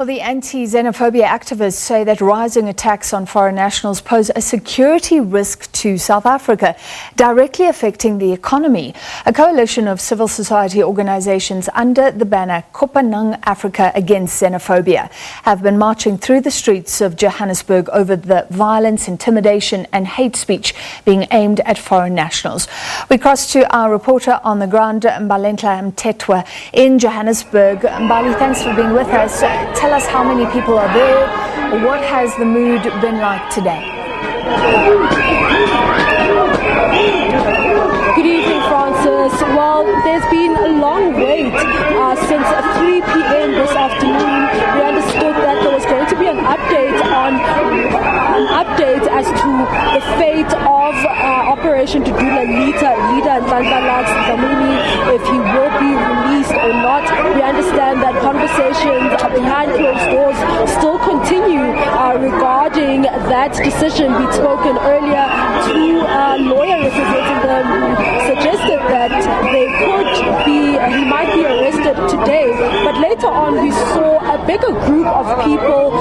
Well, the anti-xenophobia activists say that rising attacks on foreign nationals pose a security risk to South Africa, directly affecting the economy. A coalition of civil society organizations under the banner Kopanang Africa Against Xenophobia have been marching through the streets of Johannesburg over the violence, intimidation and hate speech being aimed at foreign nationals. We cross to our reporter on the ground, Mbalenhle Mthethwa in Johannesburg. Mbali, thanks for being with us. Tell us how many people are there. What has the mood been like today? Good evening, Francis. Well, there's been a long wait since 3 p.m. this afternoon. We understood that there was going to be an update as to the fate of Operation Dudula leader Antixenophobia, if he will be released or not. We understand that conversations behind closed doors still continue regarding that decision. We'd spoken earlier to a lawyer representing them who suggested that he might be arrested today. But later on we saw a bigger group of people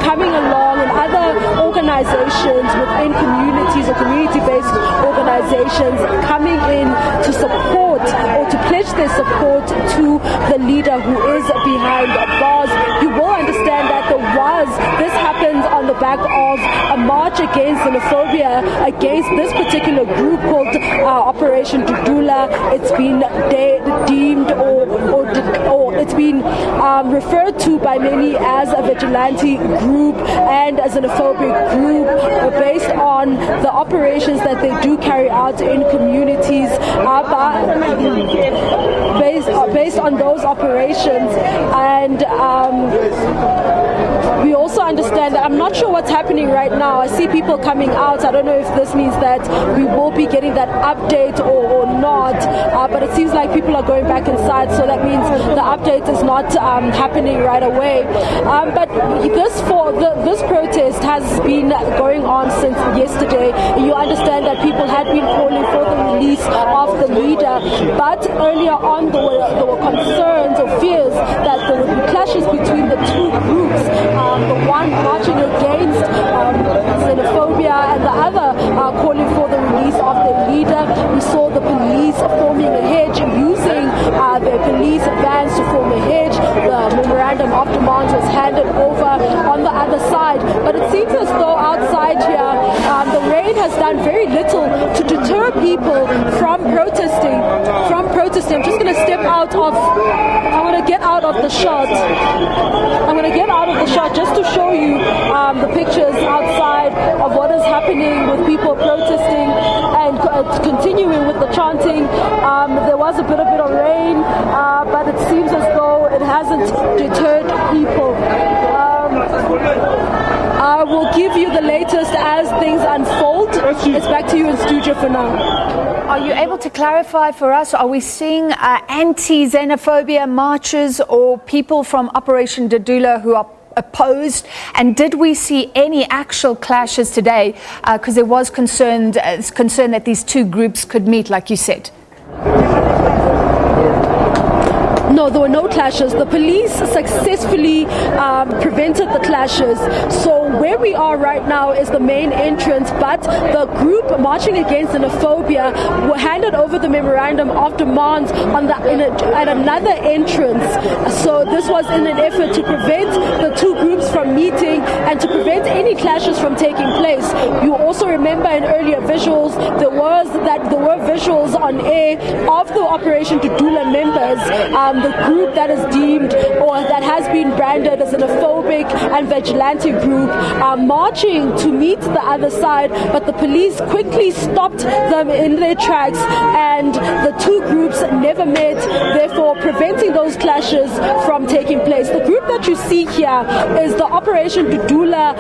coming along, and other organizations within communities or community-based organizations coming in to support or to pledge their support to the leader who is behind bars. You will understand that this happened on the back of a march against xenophobia, against this particular group called Operation Dudula. It's been deemed or it's been referred to by many as a vigilante group and as a xenophobic group based on the operations that they do carry out in communities. Based on those operations, and we also understand that I'm not sure what's happening right now. I see people coming out. I don't know if this means that we will be getting that update or not, but it seems like people are going back inside, so that means the update is not happening right away. But this protest has been going on since yesterday. You understand that people had been calling for the release of the leader, but earlier on there were concerns or fears that there would be clashes between the two groups, the one marching against xenophobia and the other calling for the release of their leader. We saw the police forming a hedge, using their police vans to form a hedge. The memorandum of demand was handed over on the other side, but it seems as though outside here the rain has done very little to deter people from protesting. I'm just going to step out of, I'm going to get out of the shot. I'm going to get out of the shot just to show you the pictures outside of what is happening with people protesting and continuing with the chanting. There was a bit of rain, but it seems as though it hasn't deterred people. I will give you the latest as things unfold. It's back to you in studio for now. Are you able to clarify for us, are we seeing anti-xenophobia marches or people from Operation Dudula who are opposed? And did we see any actual clashes today? Because there was concern that these two groups could meet, like you said. No, there were no clashes. The police successfully prevented the clashes. So where we are right now is the main entrance, but the group marching against xenophobia were handed over the memorandum of demand at another entrance. So this was in an effort to prevent the two groups from meeting and to prevent any clashes from taking place. You also remember in earlier visuals, there were visuals on air of the Operation Dudula members, the group that is deemed or that has been branded as a xenophobic and vigilante group, marching to meet the other side, but the police quickly stopped them in their tracks and the two groups never met, therefore preventing those clashes from taking place. The group that you see here is the Operation Dudula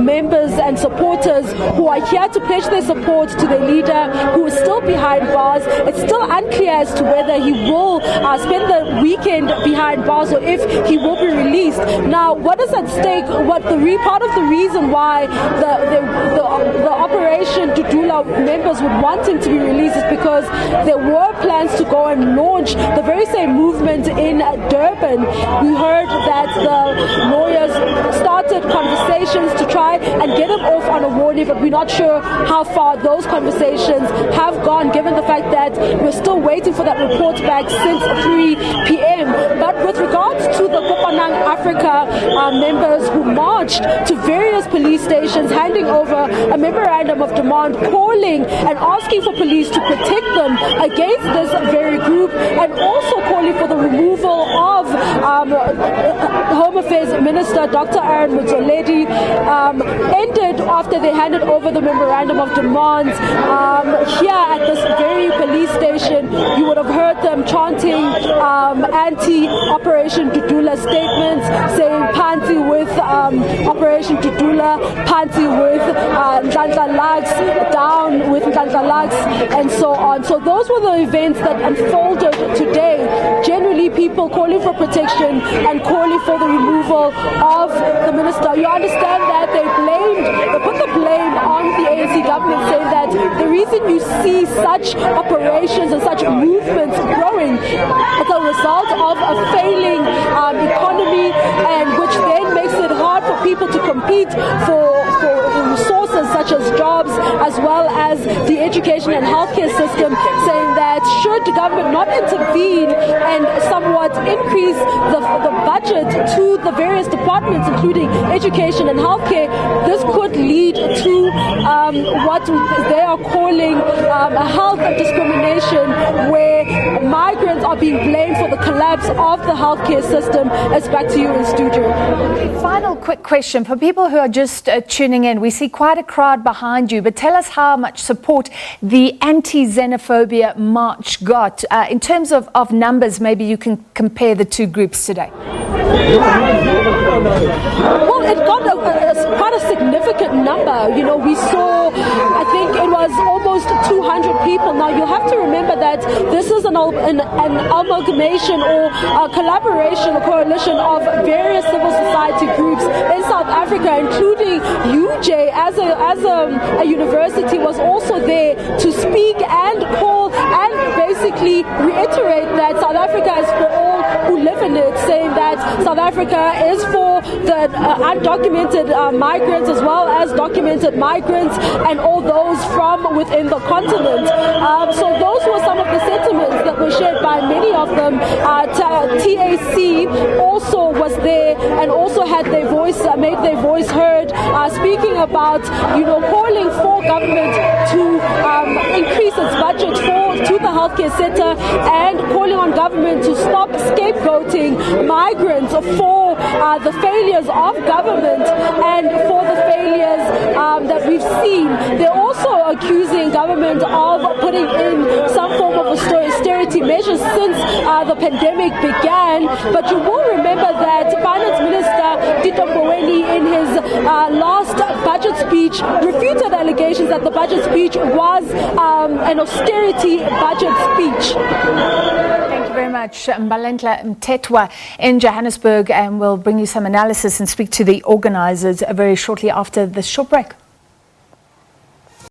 members and supporters who are here to pledge their support to their leader, who is still behind bars. It's still unclear as to whether he will spend the weekend behind bars or if he will be released. Now, what is at stake? Part of the reason why the operation Operation Dudula members would want him to be released is because there were plans to go and launch the very same movement in Durban. We heard that the lawyers started conversations to try and get him off on a warning, but we're not sure how far those conversations have gone, given the fact that we're still waiting for that report back since 3 p.m. But with regards to the Kopanang Africa members who marched to various police stations, handing over a memorandum of demand, calling and asking for police to protect them against this very group, and also calling for the removal of Home Affairs Minister Dr. Aaron Motsoaledi, ended after they handed over the memorandum of demands. Here at this very police station, you would have heard them chanting anti-Operation Dudula statements, saying Panti with Operation Dudula, Panti with Nhlanhla Lux, down with Nhlanhla Lux, and so on. So those were the events that unfolded today. Generally, people calling for protection and calling for the removal of the minister. You understand that they put the blame on the ANC government, saying that the reason you see such operations and such movements growing is a result of a failing economy, and which then makes it hard for people to compete for resources such as jobs, as well as the education and healthcare system, saying that should the government not intervene and somewhat increase the budget to the various departments, including education and healthcare, this could lead to what they are calling a health discrimination, where migrants are being blamed for the collapse of the healthcare system. It's back to you in studio. Final quick question for people who are just tuning in. We see quite a crowd behind you, but tell us how much support the Anti-xenophobia march got. In terms of numbers, maybe you can compare the two groups today. Well, it got quite a significant number. You know, we saw, I think it was almost 200 people. Now, you have to remember that this is an amalgamation or a collaboration or coalition of various civil society groups in South Africa, including UJ as a university was also there to speak and call and basically reiterate that South Africa is for all who live in it, saying that South Africa is for the undocumented migrants as well as documented migrants and all those from within the continent. So those were some of the sentiments that were shared by many of them. TAC also was there and also had their voice, made their voice heard, speaking about, calling for government to increase its budget to the healthcare sector, and calling on government to stop scapegoating migrants for the failures of government and for the failures that we've seen. They're also accusing government of putting in some form of austerity measures since the pandemic began. But you will remember that Finance Minister Tito Mboweni, in his last budget speech, refuted allegations that the budget speech was an austerity budget speech. Thank you very much, Mbalenhle Mthethwa in Johannesburg, and we'll bring you some analysis and speak to the organizers very shortly after this short break.